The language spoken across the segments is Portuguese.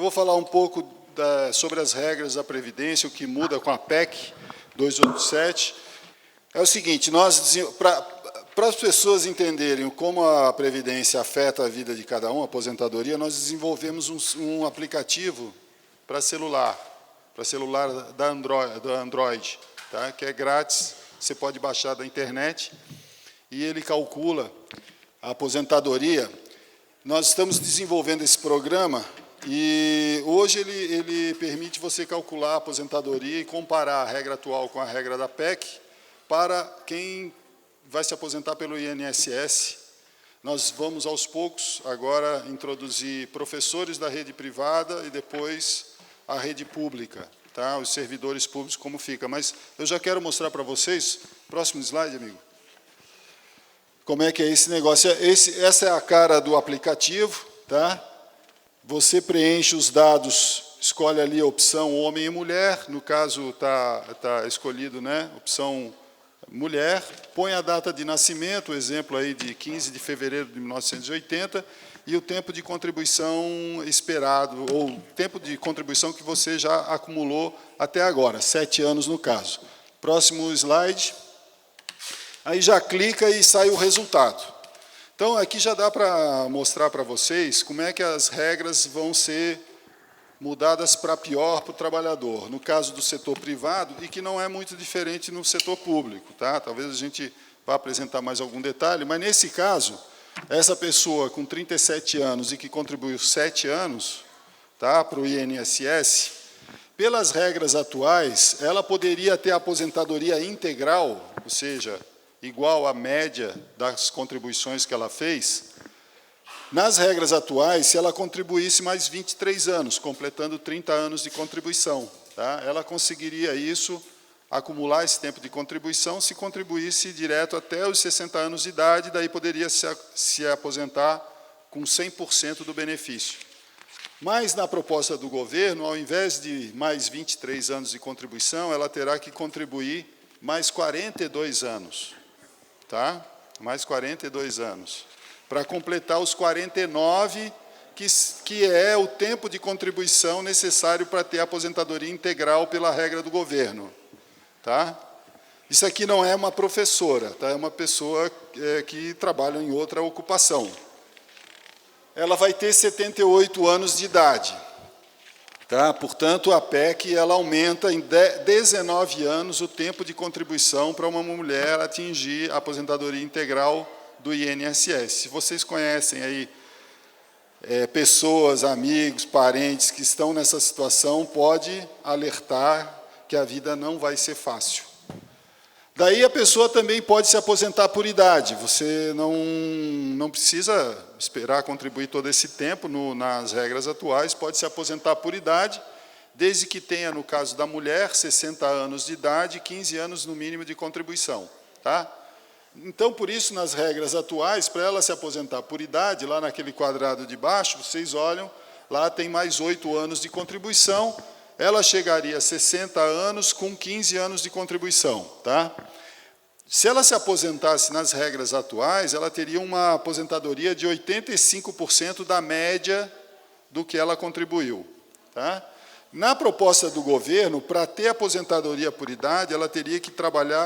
vou falar um pouco sobre as regras da Previdência, o que muda com a PEC 287. É o seguinte, para as pessoas entenderem como a Previdência afeta a vida de cada um, a aposentadoria, nós desenvolvemos um aplicativo para celular da Android, tá? Que é grátis, você pode baixar da internet, e ele calcula a aposentadoria. Nós estamos desenvolvendo esse programa, e hoje ele permite você calcular a aposentadoria e comparar a regra atual com a regra da PEC para quem vai se aposentar pelo INSS. Nós vamos, aos poucos, agora introduzir professores da rede privada e depois a rede pública, tá? Os servidores públicos, como fica. Mas eu já quero mostrar para vocês, próximo slide, amigo, como é que é esse negócio. Essa é a cara do aplicativo, tá? Você preenche os dados, escolhe ali a opção homem e mulher, no caso tá escolhido, né, opção mulher, põe a data de nascimento, exemplo aí de 15 de fevereiro de 1980, e o tempo de contribuição esperado, ou tempo de contribuição que você já acumulou até agora, 7 anos no caso. Próximo slide. Aí já clica e sai o resultado. Então, aqui já dá para mostrar para vocês como é que as regras vão ser mudadas para pior para o trabalhador, no caso do setor privado, e que não é muito diferente no setor público, tá? Talvez a gente vá apresentar mais algum detalhe, mas nesse caso, essa pessoa com 37 anos e que contribuiu 7 anos, tá, para o INSS, pelas regras atuais, ela poderia ter aposentadoria integral, ou seja, igual à média das contribuições que ela fez. Nas regras atuais, se ela contribuísse mais 23 anos, completando 30 anos de contribuição, tá? Ela conseguiria isso, acumular esse tempo de contribuição, se contribuísse direto até os 60 anos de idade, daí poderia se aposentar com 100% do benefício. Mas, na proposta do governo, ao invés de mais 23 anos de contribuição, ela terá que contribuir mais 42 anos, tá? Mais 42 anos. Para completar os 49, que é o tempo de contribuição necessário para ter a aposentadoria integral pela regra do governo. Tá? Isso aqui não é uma professora, tá? É uma pessoa que trabalha em outra ocupação. Ela vai ter 78 anos de idade. Tá? Portanto, a PEC ela aumenta em 19 anos o tempo de contribuição para uma mulher atingir a aposentadoria integral do INSS. Se vocês conhecem aí pessoas, amigos, parentes que estão nessa situação, pode alertar que a vida não vai ser fácil. Daí a pessoa também pode se aposentar por idade. Você não precisa esperar contribuir todo esse tempo nas regras atuais, pode se aposentar por idade, desde que tenha, no caso da mulher, 60 anos de idade, 15 anos no mínimo de contribuição. Tá? Então, por isso, nas regras atuais, para ela se aposentar por idade, lá naquele quadrado de baixo, vocês olham, lá tem mais 8 anos de contribuição, ela chegaria a 60 anos com 15 anos de contribuição. Tá? Se ela se aposentasse nas regras atuais, ela teria uma aposentadoria de 85% da média do que ela contribuiu. Tá? Na proposta do governo, para ter aposentadoria por idade, ela teria que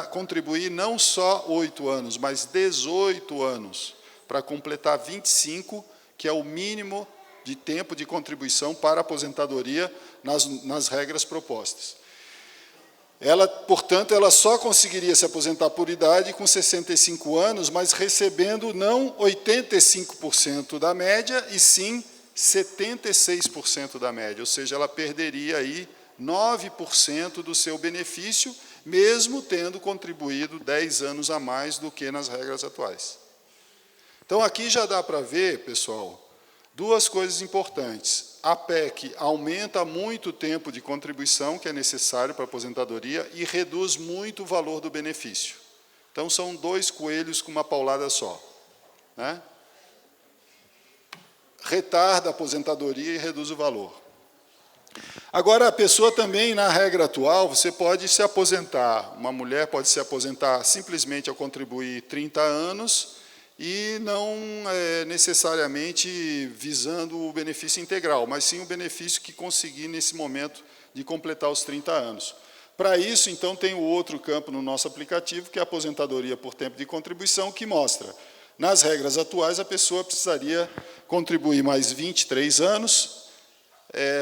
contribuir não só 8 anos, mas 18 anos, para completar 25, que é o mínimo de tempo de contribuição para a aposentadoria nas regras propostas. Ela, portanto, ela só conseguiria se aposentar por idade com 65 anos, mas recebendo não 85% da média, e sim 76% da média, ou seja, ela perderia aí 9% do seu benefício, mesmo tendo contribuído 10 anos a mais do que nas regras atuais. Então, aqui já dá para ver, pessoal, duas coisas importantes. A PEC aumenta muito o tempo de contribuição que é necessário para a aposentadoria e reduz muito o valor do benefício. Então, são 2 coelhos com uma paulada só, né? Retarda a aposentadoria e reduz o valor. Agora, a pessoa também, na regra atual, você pode se aposentar, uma mulher pode se aposentar simplesmente ao contribuir 30 anos e não necessariamente visando o benefício integral, mas sim o benefício que conseguir nesse momento de completar os 30 anos. Para isso, então, tem o outro campo no nosso aplicativo, que é a aposentadoria por tempo de contribuição, que mostra, nas regras atuais, a pessoa precisaria contribuir mais 23 anos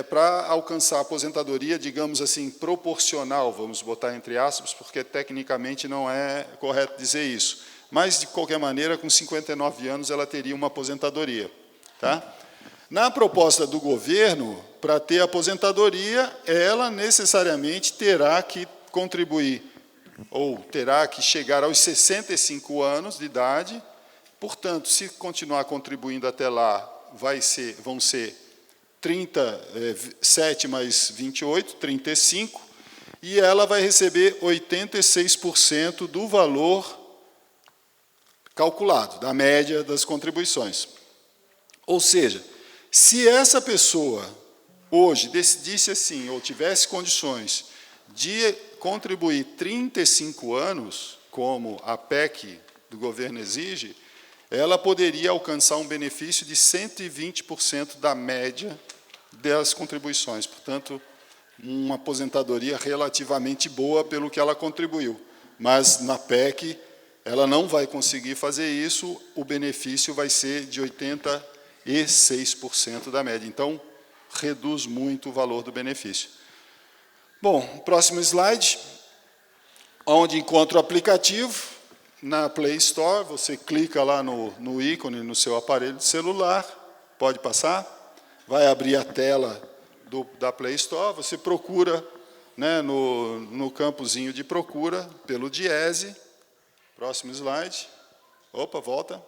para alcançar a aposentadoria, digamos assim, proporcional, vamos botar entre aspas, porque tecnicamente não é correto dizer isso. Mas, de qualquer maneira, com 59 anos, ela teria uma aposentadoria. Tá? Na proposta do governo, para ter aposentadoria, ela necessariamente terá que contribuir, ou terá que chegar aos 65 anos de idade. Portanto, se continuar contribuindo até lá, vão ser 37 mais 28, 35, e ela vai receber 86% do valor calculado, da média das contribuições. Ou seja, se essa pessoa hoje decidisse assim, ou tivesse condições de contribuir 35 anos, como a PEC do governo exige, ela poderia alcançar um benefício de 120% da média das contribuições. Portanto, uma aposentadoria relativamente boa pelo que ela contribuiu. Mas, na PEC, ela não vai conseguir fazer isso, o benefício vai ser de 86% da média. Então, reduz muito o valor do benefício. Bom, próximo slide, onde encontra o aplicativo. Na Play Store, você clica lá no ícone no seu aparelho de celular, pode passar, vai abrir a tela da Play Store, você procura, né, no campozinho de procura pelo Diese, próximo slide, opa, volta,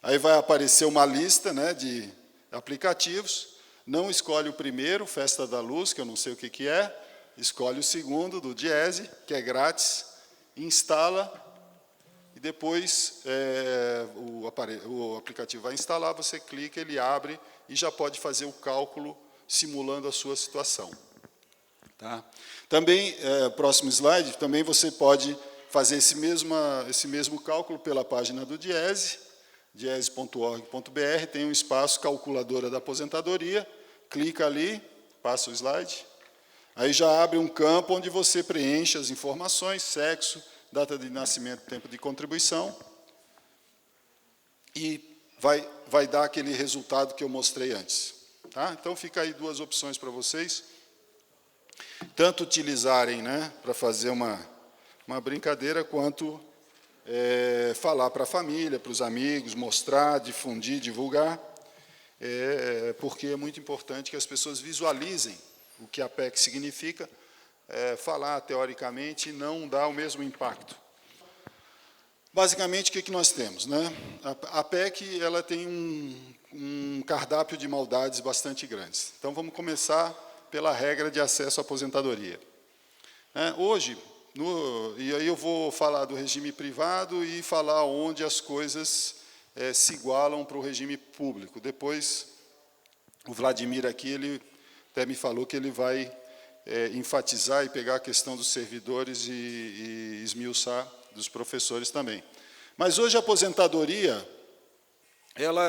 aí vai aparecer uma lista, né, de aplicativos, não escolhe o primeiro, Festa da Luz, que eu não sei o que é, escolhe o segundo, do Diese, que é grátis, instala, e depois o aplicativo vai instalar, você clica, ele abre e já pode fazer o cálculo simulando a sua situação. Tá? Também, próximo slide, também você pode fazer esse mesmo cálculo pela página do Diese, diese.org.br, tem um espaço calculadora da aposentadoria, clica ali, passa o slide, aí já abre um campo onde você preenche as informações, sexo, data de nascimento, tempo de contribuição, e vai dar aquele resultado que eu mostrei antes. Tá? Então, fica aí duas opções para vocês, tanto utilizarem, né, para fazer uma brincadeira, quanto falar para a família, para os amigos, mostrar, difundir, divulgar, porque é muito importante que as pessoas visualizem o que a PEC significa. Falar teoricamente não dá o mesmo impacto. Basicamente, o que nós temos? Né? A PEC ela tem um cardápio de maldades bastante grandes. Então, vamos começar pela regra de acesso à aposentadoria. Hoje, e aí eu vou falar do regime privado e falar onde as coisas se igualam para o regime público. Depois, o Vladimir aqui, ele até me falou que ele vai enfatizar e pegar a questão dos servidores e esmiuçar dos professores também. Mas hoje a aposentadoria ela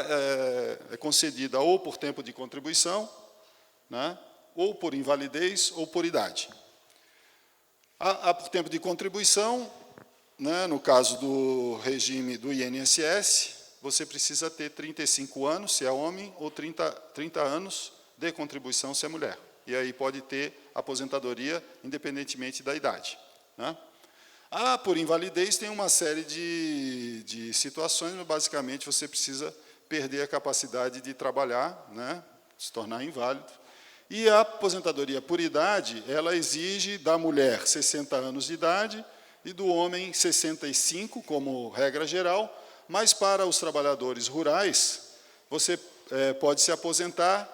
é concedida ou por tempo de contribuição, né, ou por invalidez ou por idade. Por tempo de contribuição, né, no caso do regime do INSS, você precisa ter 35 anos, se é homem, ou 30 anos de contribuição, se é mulher. E aí pode ter aposentadoria, independentemente da idade. Né? Por invalidez, tem uma série de situações, mas basicamente você precisa perder a capacidade de trabalhar, né? Se tornar inválido. E a aposentadoria por idade, ela exige da mulher 60 anos de idade e do homem 65, como regra geral, mas para os trabalhadores rurais, você pode se aposentar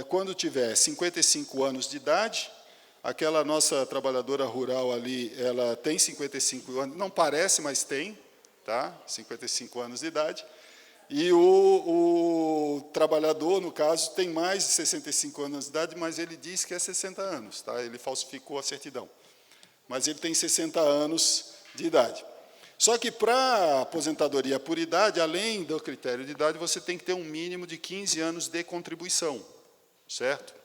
quando tiver 55 anos de idade. Aquela nossa trabalhadora rural ali, ela tem 55 anos, não parece, mas tem, tá? 55 anos de idade. E o trabalhador, no caso, tem mais de 65 anos de idade, mas ele diz que é 60 anos, tá? Ele falsificou a certidão. Mas ele tem 60 anos de idade. Só que para a aposentadoria por idade, além do critério de idade, você tem que ter um mínimo de 15 anos de contribuição, certo?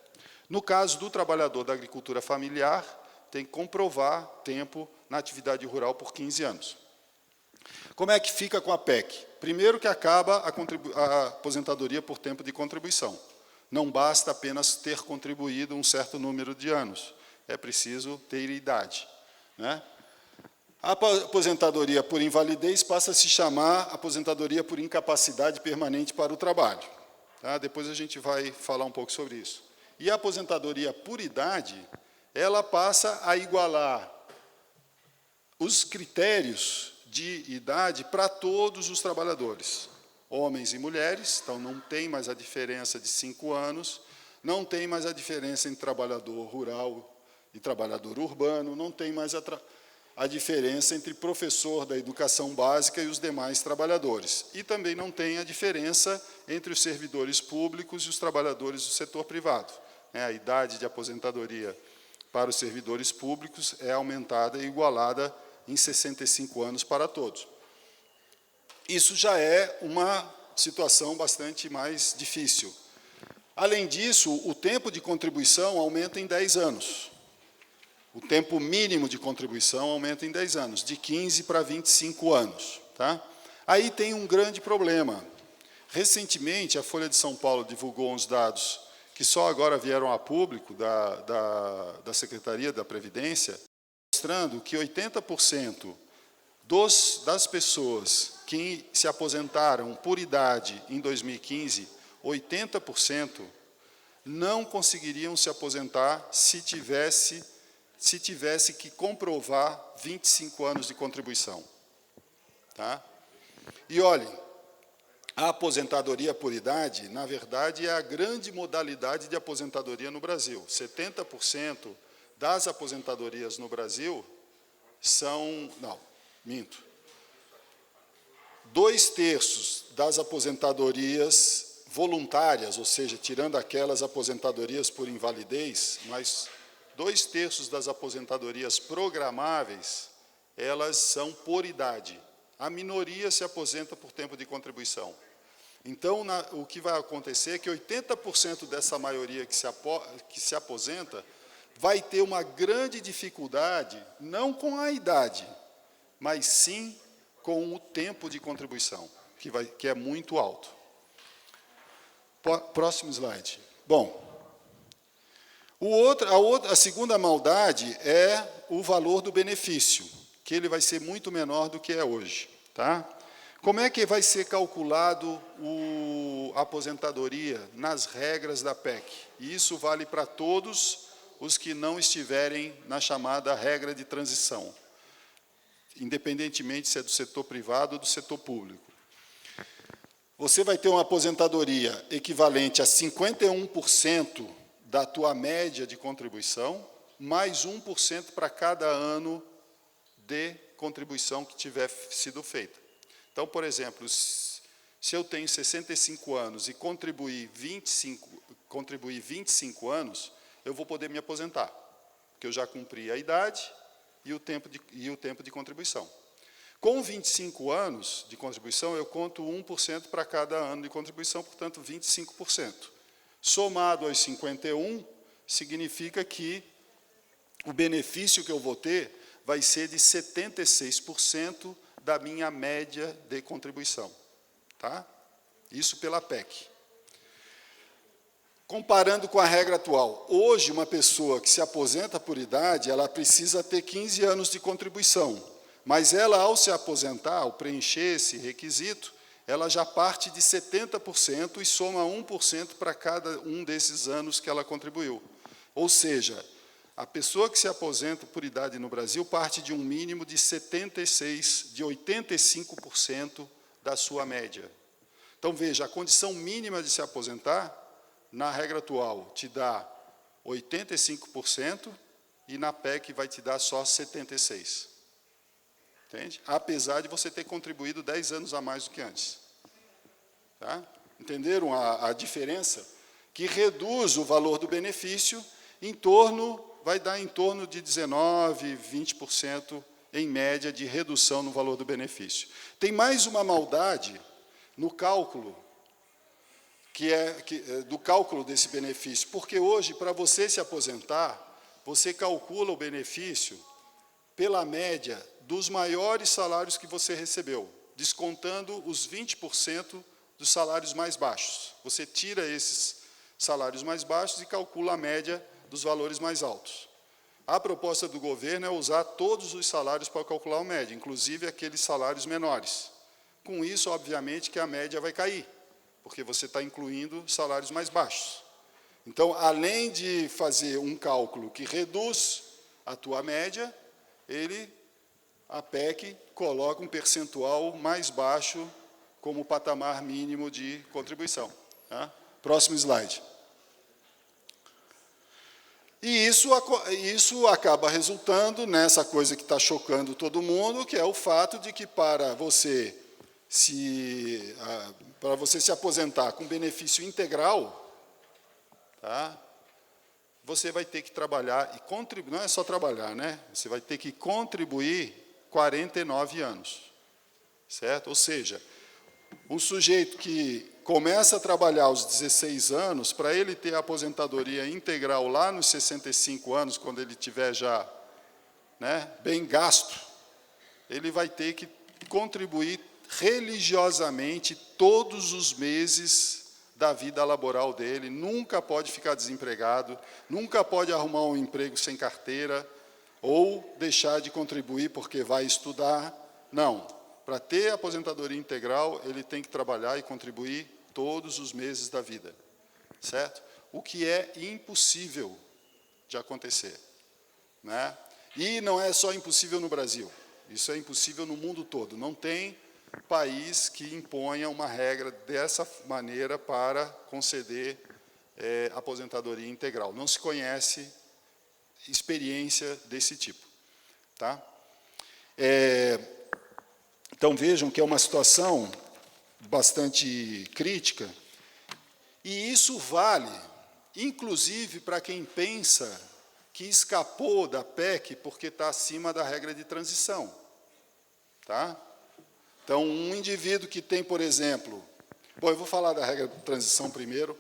No caso do trabalhador da agricultura familiar, tem que comprovar tempo na atividade rural por 15 anos. Como é que fica com a PEC? Primeiro que acaba a aposentadoria por tempo de contribuição. Não basta apenas ter contribuído um certo número de anos, é preciso ter idade, né? A aposentadoria por invalidez passa a se chamar aposentadoria por incapacidade permanente para o trabalho. Tá? Depois a gente vai falar um pouco sobre isso. E a aposentadoria por idade, ela passa a igualar os critérios de idade para todos os trabalhadores, homens e mulheres, então não tem mais a diferença de 5 anos, não tem mais a diferença entre trabalhador rural e trabalhador urbano, não tem mais a diferença entre professor da educação básica e os demais trabalhadores. E também não tem a diferença entre os servidores públicos e os trabalhadores do setor privado. A idade de aposentadoria para os servidores públicos é aumentada e igualada em 65 anos para todos. Isso já é uma situação bastante mais difícil. Além disso, o tempo de contribuição aumenta em 10 anos. O tempo mínimo de contribuição aumenta em 10 anos, de 15 para 25 anos. Tá? Aí tem um grande problema. Recentemente, a Folha de São Paulo divulgou uns dados que só agora vieram a público da Secretaria da Previdência, mostrando que 80% das pessoas que se aposentaram por idade em 2015, 80% não conseguiriam se aposentar se tivesse que comprovar 25 anos de contribuição. Tá? E, olhem, a aposentadoria por idade, na verdade, é a grande modalidade de aposentadoria no Brasil. 70% das aposentadorias no Brasil são... Não, minto. 2/3 das aposentadorias voluntárias, ou seja, tirando aquelas aposentadorias por invalidez, mas 2/3 das aposentadorias programáveis, elas são por idade. A minoria se aposenta por tempo de contribuição. Então, o que vai acontecer é que 80% dessa maioria que se aposenta vai ter uma grande dificuldade, não com a idade, mas sim com o tempo de contribuição, que é muito alto. Próximo slide. Bom, a segunda maldade é o valor do benefício, que ele vai ser muito menor do que é hoje. Tá? Como é que vai ser calculado a aposentadoria nas regras da PEC? E isso vale para todos os que não estiverem na chamada regra de transição, independentemente se é do setor privado ou do setor público. Você vai ter uma aposentadoria equivalente a 51% da tua média de contribuição, mais 1% para cada ano de contribuição que tiver sido feita. Então, por exemplo, se eu tenho 65 anos e contribuir 25 anos, eu vou poder me aposentar, porque eu já cumpri a idade e o tempo de contribuição. Com 25 anos de contribuição, eu conto 1% para cada ano de contribuição, portanto, 25%. Somado aos 51, significa que o benefício que eu vou ter vai ser de 76% da minha média de contribuição. Tá? Isso pela PEC. Comparando com a regra atual, hoje uma pessoa que se aposenta por idade, ela precisa ter 15 anos de contribuição, mas ela, ao se aposentar, ao preencher esse requisito, ela já parte de 70% e soma 1% para cada um desses anos que ela contribuiu. Ou seja, a pessoa que se aposenta por idade no Brasil parte de um mínimo de 85% da sua média. Então, veja, a condição mínima de se aposentar, na regra atual, te dá 85% e na PEC vai te dar só 76%. Entende? Apesar de você ter contribuído 10 anos a mais do que antes. Tá? Entenderam a diferença? Que reduz o valor do benefício vai dar em torno de 19%, 20% em média, de redução no valor do benefício. Tem mais uma maldade no cálculo, do cálculo desse benefício, porque hoje, para você se aposentar, você calcula o benefício pela média dos maiores salários que você recebeu, descontando os 20% dos salários mais baixos. Você tira esses salários mais baixos e calcula a média dos valores mais altos. A proposta do governo é usar todos os salários para calcular a média, inclusive aqueles salários menores. Com isso, obviamente, que a média vai cair, porque você está incluindo salários mais baixos. Então, além de fazer um cálculo que reduz a tua média, a PEC coloca um percentual mais baixo como patamar mínimo de contribuição. Tá? Próximo slide. E isso acaba resultando nessa coisa que está chocando todo mundo, que é o fato de que para você se aposentar com benefício integral, tá? Você vai ter que trabalhar e contribuir, não é só trabalhar, né? Você vai ter que contribuir 49 anos, certo? Ou seja, um sujeito que começa a trabalhar aos 16 anos, para ele ter a aposentadoria integral lá nos 65 anos, quando ele tiver já, né, bem gasto, ele vai ter que contribuir religiosamente todos os meses da vida laboral dele, nunca pode ficar desempregado, nunca pode arrumar um emprego sem carteira, ou deixar de contribuir porque vai estudar. Não. Para ter a aposentadoria integral, ele tem que trabalhar e contribuir todos os meses da vida, certo? O que é impossível de acontecer, né? E não é só impossível no Brasil, isso é impossível no mundo todo. Não tem país que imponha uma regra dessa maneira para conceder aposentadoria integral. Não se conhece experiência desse tipo, tá? Então, vejam que é uma situação bastante crítica, e isso vale, inclusive, para quem pensa que escapou da PEC porque está acima da regra de transição. Tá? Então, um indivíduo que tem, por exemplo... Bom, eu vou falar da regra de transição primeiro,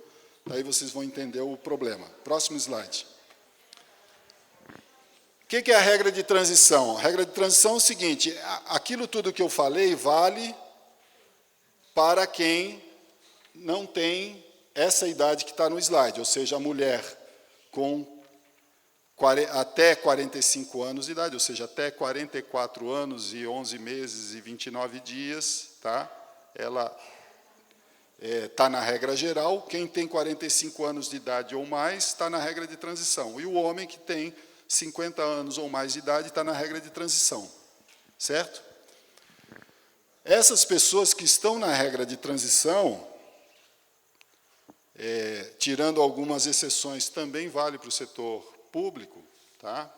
aí vocês vão entender o problema. Próximo slide. O que é a regra de transição? A regra de transição é o seguinte, aquilo tudo que eu falei vale para quem não tem essa idade que está no slide, ou seja, a mulher com até 45 anos de idade, ou seja, até 44 anos e 11 meses e 29 dias, tá? Ela está na regra geral. Quem tem 45 anos de idade ou mais está na regra de transição. E o homem que tem 50 anos ou mais de idade está na regra de transição, certo? Essas pessoas que estão na regra de transição, tirando algumas exceções, também vale para o setor público, tá?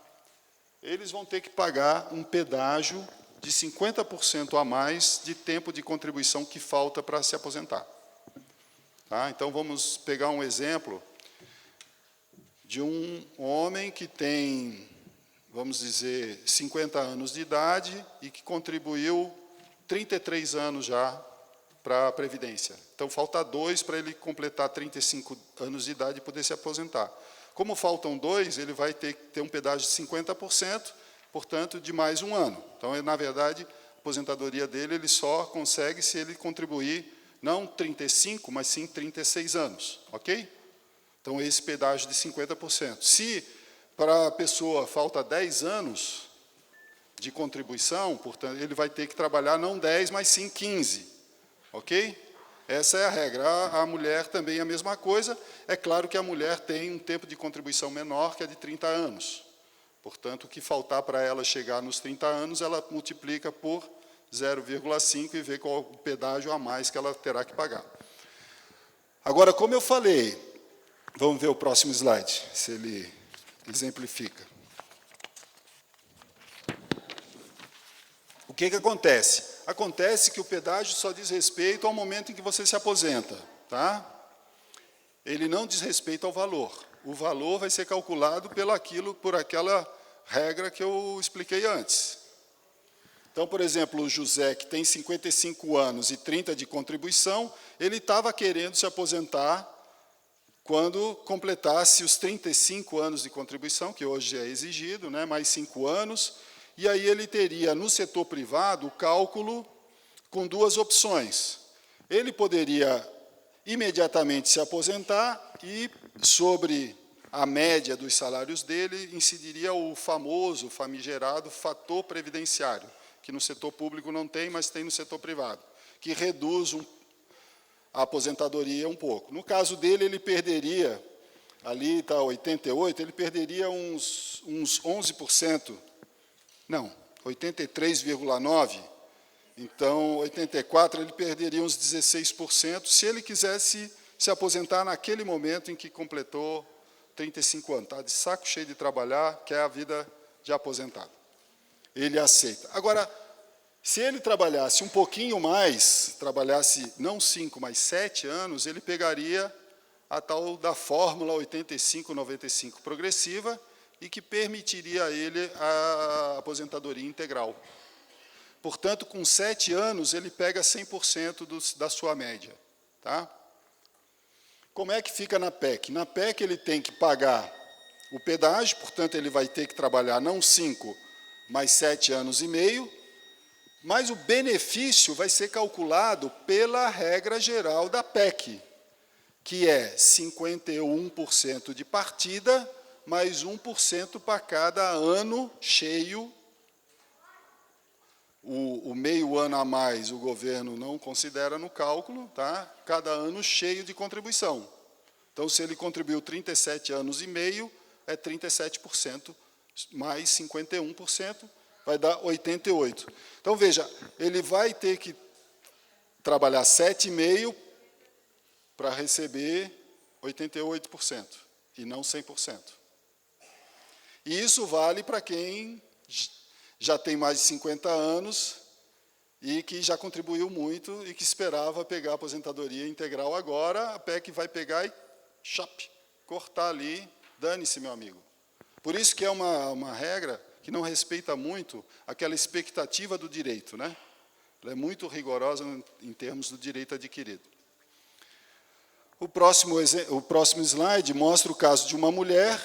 Eles vão ter que pagar um pedágio de 50% a mais de tempo de contribuição que falta para se aposentar. Tá? Então, vamos pegar um exemplo de um homem que tem, vamos dizer, 50 anos de idade e que contribuiu 33 anos já para a Previdência. Então, falta 2 para ele completar 35 anos de idade e poder se aposentar. Como faltam 2, ele vai ter que ter um pedágio de 50%, portanto, de mais um ano. Então, na verdade, a aposentadoria dele, ele só consegue se ele contribuir, não 35, mas sim 36 anos, ok? Então, esse pedágio de 50%. Se para a pessoa falta 10 anos de contribuição, portanto, ele vai ter que trabalhar não 10, mas sim 15, ok? Essa é a regra. A mulher também é a mesma coisa. É claro que a mulher tem um tempo de contribuição menor, que é de 30 anos. Portanto, o que faltar para ela chegar nos 30 anos, ela multiplica por 0,5 e vê qual o pedágio a mais que ela terá que pagar. Agora, como eu falei, vamos ver o próximo slide, se ele exemplifica. O que acontece? Acontece que o pedágio só diz respeito ao momento em que você se aposenta, tá? Ele não diz respeito ao valor. O valor vai ser calculado por aquela regra que eu expliquei antes, Então, por exemplo, o José, que tem 55 anos e 30 de contribuição, ele estava querendo se aposentar quando completasse os 35 anos de contribuição, que hoje é exigido, né, mais 5 anos, e aí ele teria, no setor privado, o cálculo com duas opções. Ele poderia imediatamente se aposentar e, sobre a média dos salários dele, incidiria o famoso, famigerado fator previdenciário, que no setor público não tem, mas tem no setor privado, que reduz a aposentadoria um pouco. No caso dele, ele perderia, ali está 88, ele perderia uns 11%, não, 83,9%, então 84 ele perderia uns 16%, se ele quisesse se aposentar naquele momento em que completou 35 anos, está de saco cheio de trabalhar, quer a vida de aposentado. Ele aceita. Agora, se ele trabalhasse um pouquinho mais, trabalhasse não 5, mas 7 anos, ele pegaria a tal da fórmula 85-95 progressiva e que permitiria a ele a aposentadoria integral. Portanto, com 7 anos, ele pega 100% da sua média. Tá? Como é que fica na PEC? Na PEC, ele tem que pagar o pedágio, portanto, ele vai ter que trabalhar não 5, mas 7 anos e meio, mas o benefício vai ser calculado pela regra geral da PEC, que é 51% de partida, mais 1% para cada ano cheio. O meio ano a mais o governo não considera no cálculo, tá? Cada ano cheio de contribuição. Então, se ele contribuiu 37 anos e meio, é 37%, mais 51%, vai dar 88%. Então, veja, ele vai ter que trabalhar 7,5% para receber 88%, e não 100%. E isso vale para quem já tem mais de 50 anos e que já contribuiu muito e que esperava pegar a aposentadoria integral agora, a PEC vai pegar e cortar ali, dane-se, meu amigo. Por isso que é uma regra que não respeita muito aquela expectativa do direito, né? Ela é muito rigorosa em termos do direito adquirido. O próximo slide mostra o caso de uma mulher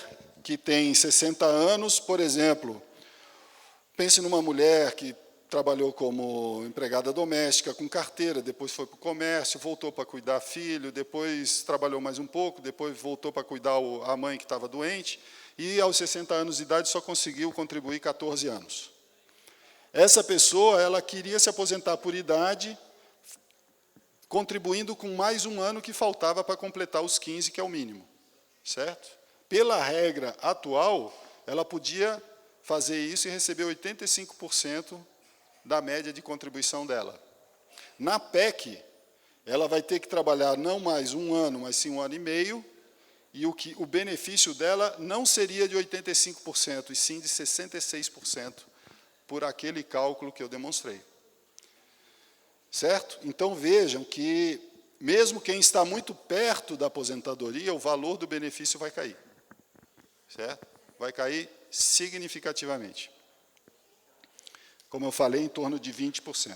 que tem 60 anos, por exemplo. Pense numa mulher que trabalhou como empregada doméstica, com carteira, depois foi para o comércio, voltou para cuidar filho, depois trabalhou mais um pouco, depois voltou para cuidar a mãe que estava doente, e aos 60 anos de idade só conseguiu contribuir 14 anos. Essa pessoa, ela queria se aposentar por idade, contribuindo com mais um ano que faltava para completar os 15, que é o mínimo. Certo? Pela regra atual, ela podia fazer isso e receber 85% da média de contribuição dela. Na PEC, ela vai ter que trabalhar não mais um ano, mas sim 1 ano e meio, e o benefício dela não seria de 85%, e sim de 66%, por aquele cálculo que eu demonstrei. Certo? Então, vejam que, mesmo quem está muito perto da aposentadoria, o valor do benefício vai cair. Certo? Vai cair significativamente. Como eu falei, em torno de 20%.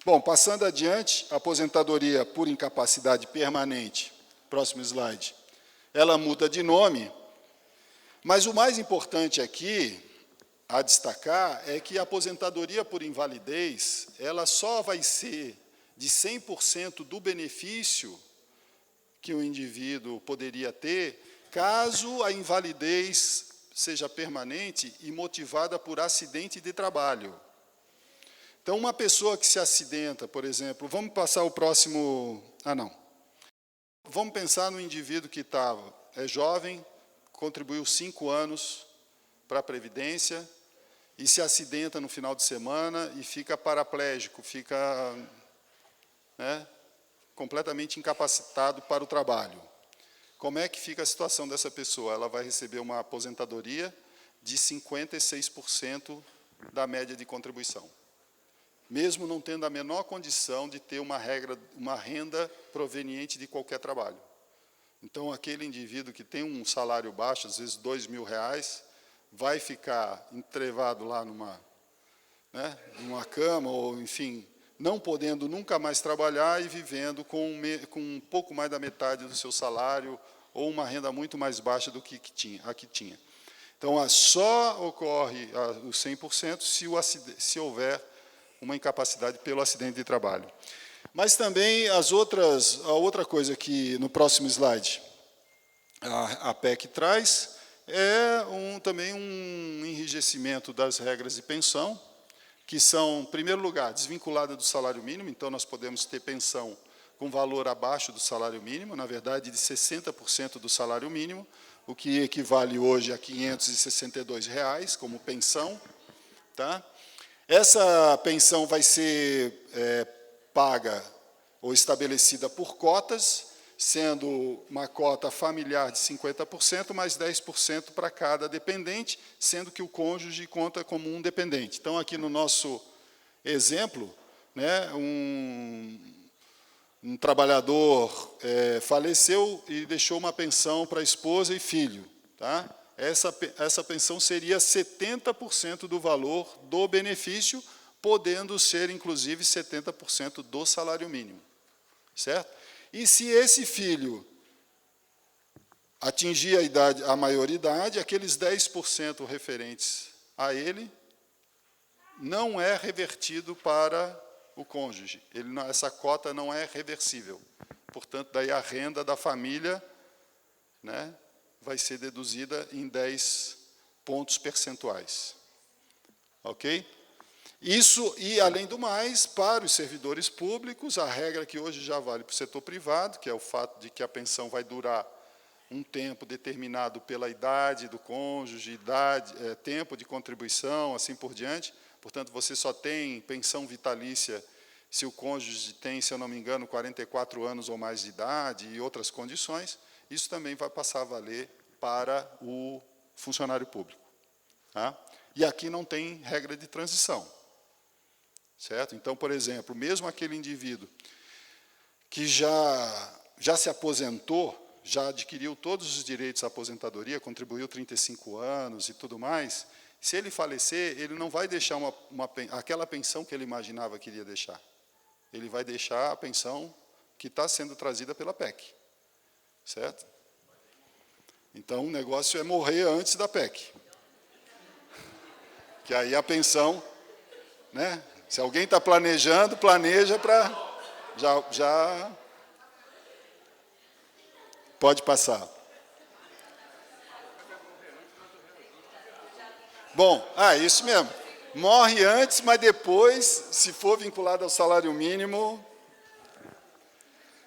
Bom, passando adiante, a aposentadoria por incapacidade permanente, próximo slide, ela muda de nome, mas o mais importante aqui a destacar é que a aposentadoria por invalidez, ela só vai ser de 100% do benefício que o indivíduo poderia ter, caso a invalidez seja permanente e motivada por acidente de trabalho. Então, uma pessoa que se acidenta, por exemplo, vamos passar o próximo... Vamos pensar no indivíduo que é jovem, contribuiu 5 anos para a Previdência e se acidenta no final de semana e fica paraplégico, fica completamente incapacitado para o trabalho. Como é que fica a situação dessa pessoa? Ela vai receber uma aposentadoria de 56% da média de contribuição, mesmo não tendo a menor condição de ter uma renda proveniente de qualquer trabalho. Então, aquele indivíduo que tem um salário baixo, às vezes R$2.000, vai ficar entrevado lá né, numa cama, ou, enfim, não podendo nunca mais trabalhar e vivendo com um pouco mais da metade do seu salário, ou uma renda muito mais baixa do que a que tinha. Então, só ocorre os 100% se houver uma incapacidade pelo acidente de trabalho. Mas também a outra coisa que, no próximo slide, a PEC traz é também um enrijecimento das regras de pensão, que são, em primeiro lugar, desvinculadas do salário mínimo. Então, nós podemos ter pensão com valor abaixo do salário mínimo, na verdade, de 60% do salário mínimo, o que equivale hoje a R$ 562 como pensão. Tá? Essa pensão vai ser paga ou estabelecida por cotas, sendo uma cota familiar de 50%, mais 10% para cada dependente, sendo que o cônjuge conta como um dependente. Então, aqui no nosso exemplo, né, um trabalhador faleceu e deixou uma pensão para a esposa e filho. Tá? Essa pensão seria 70% do valor do benefício, podendo ser, inclusive, 70% do salário mínimo. Certo? E se esse filho atingir a maioridade, aqueles 10% referentes a ele não é revertido para o cônjuge. Essa cota não é reversível. Portanto, daí a renda da família, né, vai ser deduzida em 10 pontos percentuais. Ok? Isso, e, além do mais, para os servidores públicos, a regra que hoje já vale para o setor privado, que é o fato de que a pensão vai durar um tempo determinado pela idade do cônjuge, tempo de contribuição, assim por diante. Portanto, você só tem pensão vitalícia se o cônjuge tem, se eu não me engano, 44 anos ou mais de idade e outras condições. Isso também vai passar a valer para o funcionário público. Tá? E aqui não tem regra de transição. Certo? Então, por exemplo, mesmo aquele indivíduo que já se aposentou, já adquiriu todos os direitos à aposentadoria, contribuiu 35 anos e tudo mais, se ele falecer, ele não vai deixar aquela pensão que ele imaginava que iria deixar. Ele vai deixar a pensão que está sendo trazida pela PEC. Certo? Então, o negócio é morrer antes da PEC. Que aí a pensão, né? Se alguém está planejando, planeja para... Já pode passar. Bom, isso mesmo. Morre antes, mas depois, se for vinculado ao salário mínimo...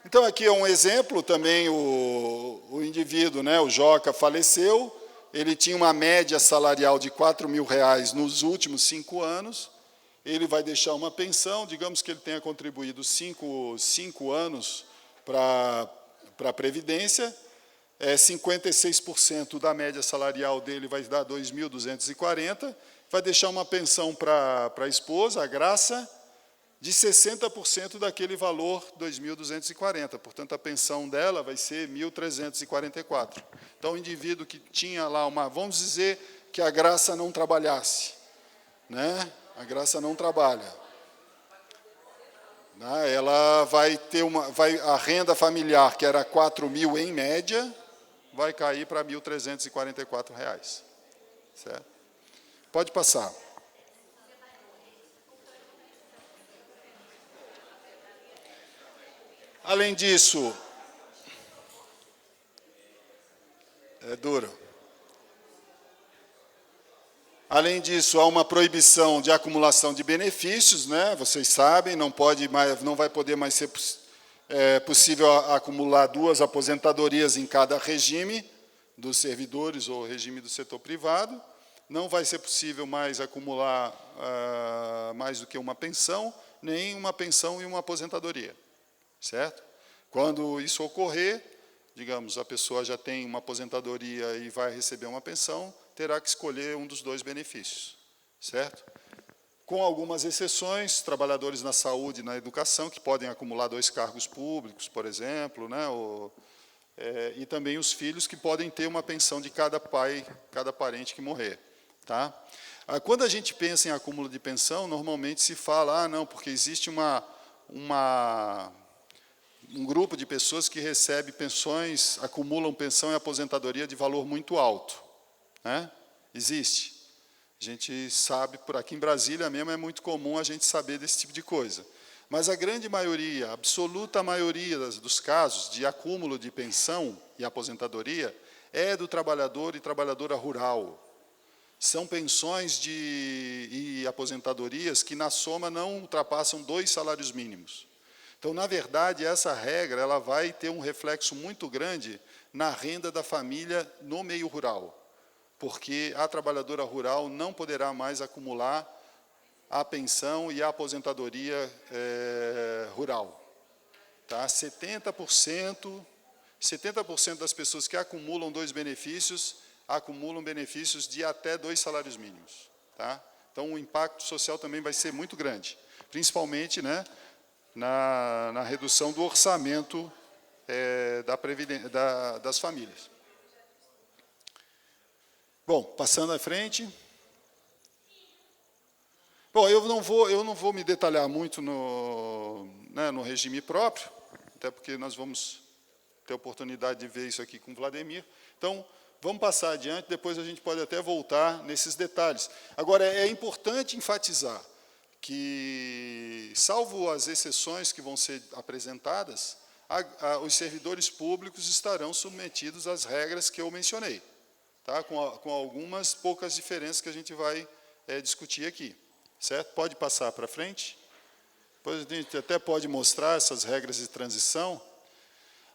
Então, aqui é um exemplo também, o indivíduo, né, o Joca, faleceu, ele tinha uma média salarial de R$ 4.000 nos últimos 5 anos, ele vai deixar uma pensão, digamos que ele tenha contribuído 5 anos para a Previdência, 56% da média salarial dele vai dar 2.240, vai deixar uma pensão para a esposa, a Graça, de 60% daquele valor, 2.240. Portanto, a pensão dela vai ser 1.344. Então, o indivíduo que tinha lá vamos dizer que a Graça não trabalhasse, né? A Graça não trabalha. Ela vai ter a renda familiar, que era 4.000 em média, vai cair para R$ 1.344. Certo? Pode passar. Além disso, é duro. Além disso, há uma proibição de acumulação de benefícios, né? Vocês sabem, não vai poder mais ser possível acumular 2 aposentadorias em cada regime dos servidores ou regime do setor privado. Não vai ser possível mais acumular mais do que uma pensão, nem uma pensão e uma aposentadoria. Certo? Quando isso ocorrer, digamos, a pessoa já tem uma aposentadoria e vai receber uma pensão, terá que escolher um dos 2 benefícios, certo? Com algumas exceções, trabalhadores na saúde e na educação, que podem acumular 2 cargos públicos, por exemplo, né? E também os filhos que podem ter uma pensão de cada pai, cada parente que morrer. Tá? Quando a gente pensa em acúmulo de pensão, normalmente se fala, não, porque existe um grupo de pessoas que recebe pensões, acumulam pensão e aposentadoria de valor muito alto. Né? Existe. A gente sabe, por aqui em Brasília mesmo, é muito comum a gente saber desse tipo de coisa. Mas a grande maioria, a absoluta maioria dos casos de acúmulo de pensão e aposentadoria é do trabalhador e trabalhadora rural. São pensões e aposentadorias que, na soma, não ultrapassam 2 salários mínimos. Então, na verdade, essa regra ela vai ter um reflexo muito grande na renda da família no meio rural, porque a trabalhadora rural não poderá mais acumular a pensão e a aposentadoria rural. Tá? 70% das pessoas que acumulam 2 benefícios, acumulam benefícios de até 2 salários mínimos. Tá? Então, o impacto social também vai ser muito grande, principalmente, né, na redução do orçamento das famílias. Bom, passando à frente. Bom, eu não vou me detalhar muito no regime próprio, até porque nós vamos ter oportunidade de ver isso aqui com o Vladimir. Então, vamos passar adiante, depois a gente pode até voltar nesses detalhes. Agora, é importante enfatizar que, salvo as exceções que vão ser apresentadas, os servidores públicos estarão submetidos às regras que eu mencionei, tá? Com algumas poucas diferenças que a gente vai discutir aqui. Certo? Pode passar para frente. Depois a gente até pode mostrar essas regras de transição.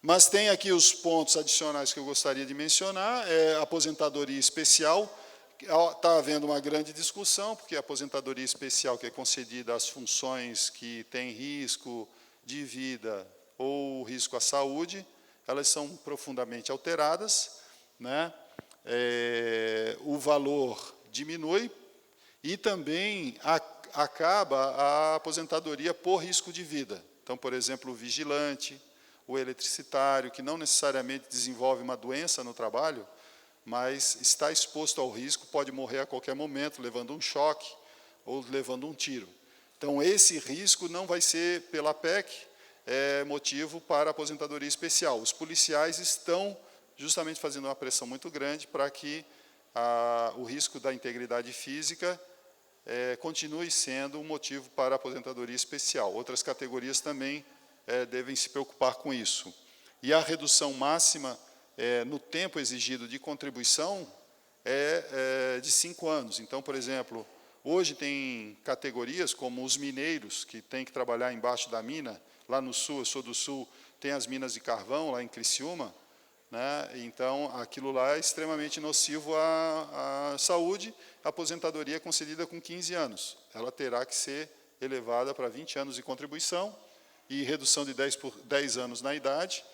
Mas tem aqui os pontos adicionais que eu gostaria de mencionar. Aposentadoria especial. Está havendo uma grande discussão, porque a aposentadoria especial que é concedida às funções que têm risco de vida ou risco à saúde, elas são profundamente alteradas. Né? O valor diminui e também acaba a aposentadoria por risco de vida. Então, por exemplo, o vigilante, o eletricitário, que não necessariamente desenvolve uma doença no trabalho, mas está exposto ao risco, pode morrer a qualquer momento, levando um choque ou levando um tiro. Então, esse risco não vai ser, pela PEC, motivo para aposentadoria especial. Os policiais estão justamente fazendo uma pressão muito grande para que o risco da integridade física continue sendo um motivo para a aposentadoria especial. Outras categorias também devem se preocupar com isso. E a redução máxima no tempo exigido de contribuição é de 5 anos. Então, por exemplo, hoje tem categorias como os mineiros, que têm que trabalhar embaixo da mina. Lá no sul, eu sou do sul, tem as minas de carvão, lá em Criciúma. Né? Então, aquilo lá é extremamente nocivo à saúde. A aposentadoria é concedida com 15 anos. Ela terá que ser elevada para 20 anos de contribuição e redução de 10 anos na idade.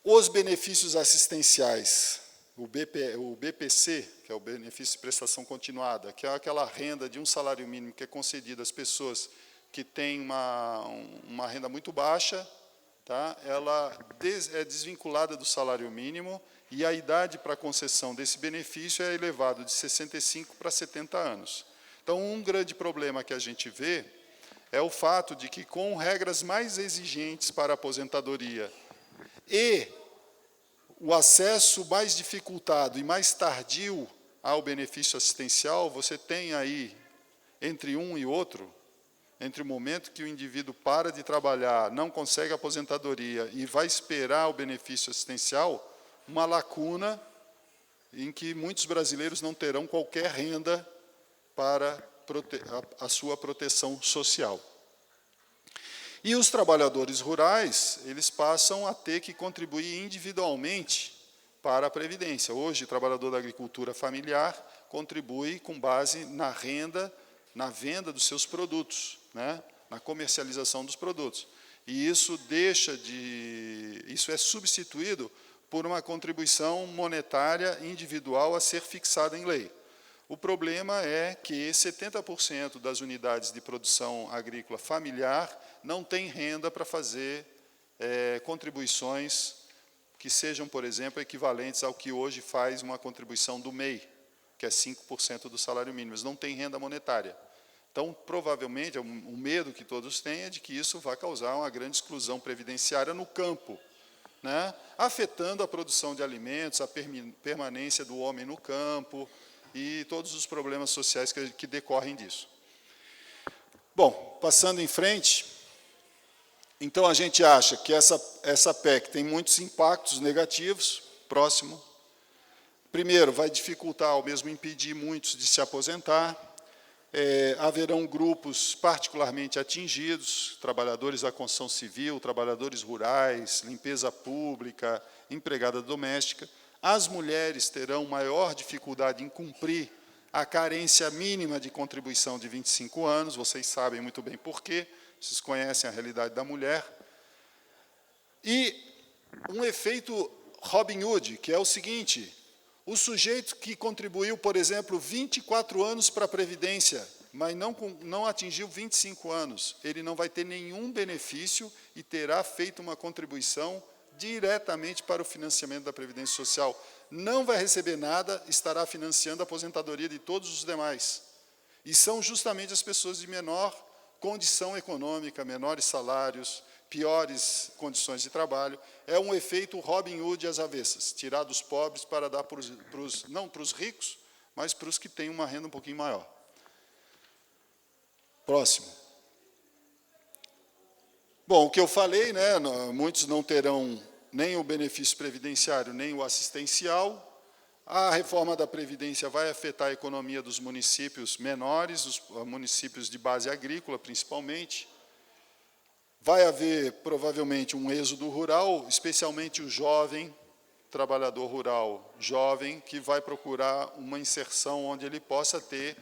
Os benefícios assistenciais, o BPC, que é o benefício de prestação continuada, que é aquela renda de um salário mínimo que é concedida às pessoas que têm uma renda muito baixa, tá? Ela é desvinculada do salário mínimo e a idade para concessão desse benefício é elevado de 65 para 70 anos. Então, um grande problema que a gente vê é o fato de que, com regras mais exigentes para a aposentadoria e o acesso mais dificultado e mais tardio ao benefício assistencial, você tem aí, entre um e outro, entre o momento que o indivíduo para de trabalhar, não consegue aposentadoria e vai esperar o benefício assistencial, uma lacuna em que muitos brasileiros não terão qualquer renda para a sua proteção social. E os trabalhadores rurais, eles passam a ter que contribuir individualmente para a Previdência. Hoje, o trabalhador da agricultura familiar contribui com base na renda, na venda dos seus produtos, né? Na comercialização dos produtos. E isso é substituído por uma contribuição monetária individual a ser fixada em lei. O problema é que 70% das unidades de produção agrícola familiar não têm renda para fazer contribuições que sejam, por exemplo, equivalentes ao que hoje faz uma contribuição do MEI, que é 5% do salário mínimo. Eles não têm renda monetária. Então, provavelmente, o medo que todos têm é de que isso vai causar uma grande exclusão previdenciária no campo, né, afetando a produção de alimentos, a permanência do homem no campo e todos os problemas sociais que decorrem disso. Bom, passando em frente, então a gente acha que essa PEC tem muitos impactos negativos. Próximo. Primeiro, vai dificultar ou mesmo impedir muitos de se aposentar. Haverão grupos particularmente atingidos, trabalhadores da construção civil, trabalhadores rurais, limpeza pública, empregada doméstica. As mulheres terão maior dificuldade em cumprir a carência mínima de contribuição de 25 anos, vocês sabem muito bem por quê, vocês conhecem a realidade da mulher. E um efeito Robin Hood, que é o seguinte: o sujeito que contribuiu, por exemplo, 24 anos para a Previdência, mas não atingiu 25 anos, ele não vai ter nenhum benefício e terá feito uma contribuição diretamente para o financiamento da Previdência Social. Não vai receber nada, estará financiando a aposentadoria de todos os demais. E são justamente as pessoas de menor condição econômica, menores salários, piores condições de trabalho. É um efeito Robin Hood às avessas, tirar dos pobres para dar não para os ricos, mas para os que têm uma renda um pouquinho maior. Próximo. Bom, o que eu falei, né, muitos não terão nem o benefício previdenciário, nem o assistencial. A reforma da Previdência vai afetar a economia dos municípios menores, os municípios de base agrícola, principalmente. Vai haver, provavelmente, um êxodo rural, especialmente o jovem, trabalhador rural jovem, que vai procurar uma inserção onde ele possa ter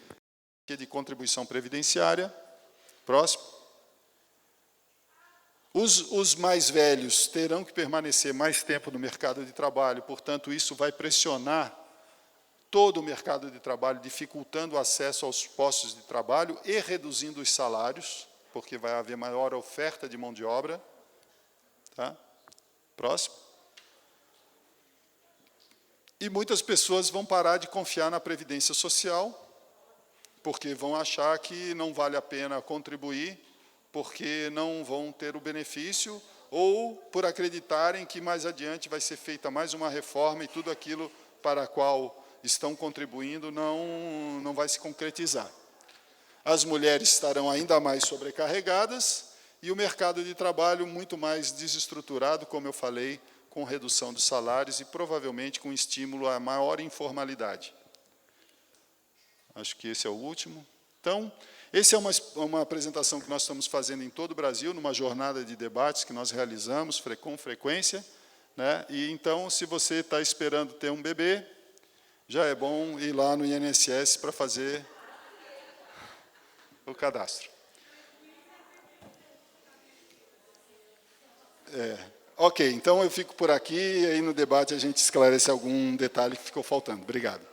de contribuição previdenciária. Próximo. Os mais velhos terão que permanecer mais tempo no mercado de trabalho, portanto, isso vai pressionar todo o mercado de trabalho, dificultando o acesso aos postos de trabalho e reduzindo os salários, porque vai haver maior oferta de mão de obra. Tá? Próximo. E muitas pessoas vão parar de confiar na Previdência Social, porque vão achar que não vale a pena contribuir, porque não vão ter o benefício, ou por acreditarem que mais adiante vai ser feita mais uma reforma e tudo aquilo para a qual estão contribuindo não vai se concretizar. As mulheres estarão ainda mais sobrecarregadas e o mercado de trabalho muito mais desestruturado, como eu falei, com redução dos salários e provavelmente com estímulo à maior informalidade. Acho que esse é o último. Então, essa é uma apresentação que nós estamos fazendo em todo o Brasil, numa jornada de debates que nós realizamos com frequência, né? E então, se você está esperando ter um bebê, já é bom ir lá no INSS para fazer o cadastro. Ok, então eu fico por aqui e aí no debate a gente esclarece algum detalhe que ficou faltando. Obrigado.